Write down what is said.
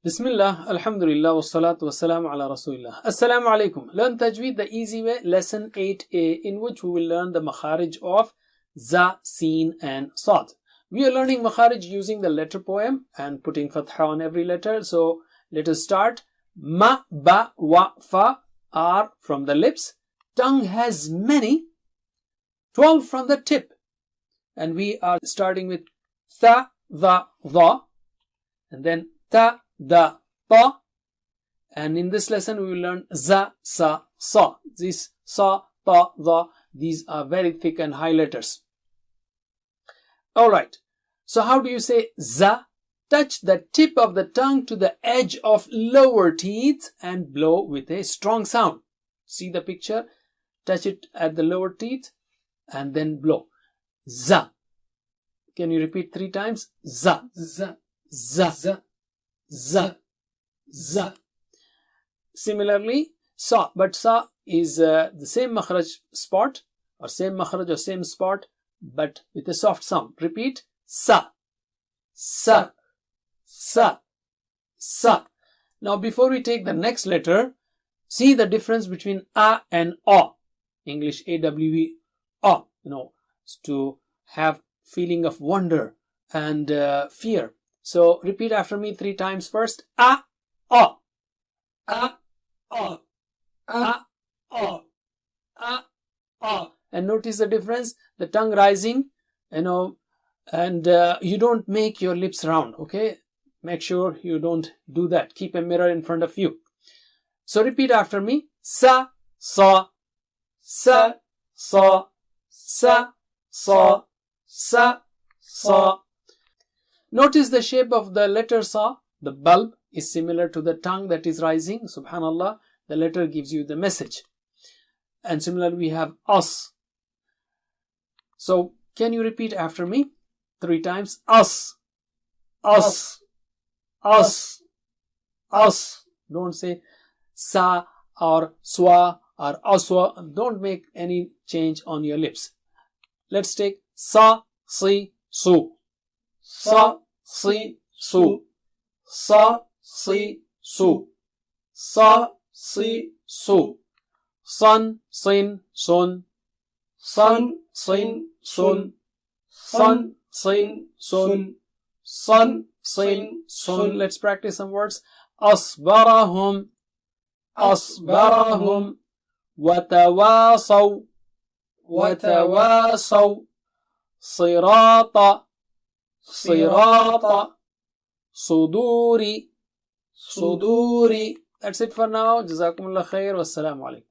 Bismillah, Alhamdulillah, wassalatu wassalamu ala Rasulillah. Assalamu alaikum. Learn tajweed the easy way, lesson 8a, in which we will learn the makharij of za, sin and sad. We are learning makharij using the letter poem and putting fatha on every letter. So let us start. Ma, ba, wa, fa are from the lips. Tongue has many, 12 from the tip. And we are starting with tha, dha, dha, and then ta, da, ta, and in this lesson we will learn za, sa, sa. This sa, ta, da, these are very thick and high letters. Alright, so how do you say za? Touch the tip of the tongue to the edge of lower teeth and blow with a strong sound. See the picture? Touch it at the lower teeth and then blow. Za. Can you repeat 3 times? Za, za, za, za, za, za. Similarly, sa, but sa is the same makhraj spot or same makhraj or same spot but with a soft sound. Repeat. Sa, sa, sa, sa. Now before we take the next letter, see the difference between a and a. English A-W-E, a, to have feeling of wonder and fear. So repeat after me 3 times first. A, a, a, a, a, a, a, a. And notice the difference, the tongue rising, and you don't make your lips round, okay? Make sure you don't do that. Keep a mirror in front of you. So repeat after me. Sa, sa, sa, sa, sa, sa, sa, sa. Notice the shape of the letter sa. The bulb is similar to the tongue that is rising. Subhanallah, the letter gives you the message. And similarly, we have as. So, can you repeat after me 3 times? As, as, as, as. Don't say sa or swa or aswa. Don't make any change on your lips. Let's take sa, si, su. Sa, si, su. Sa, si, su. Sa, si, su. Sun, sin, sun. Sun, sin, sun. Sun, sin, sun. Sun, sin, sun. Let's practice some words. Asbarahum. Asbarahum. Watawasaw. Watawasaw. Sirata. Sirata. Suduri. Suduri. That's it for now. Jazakumullah khair. Wassalamu alaikum.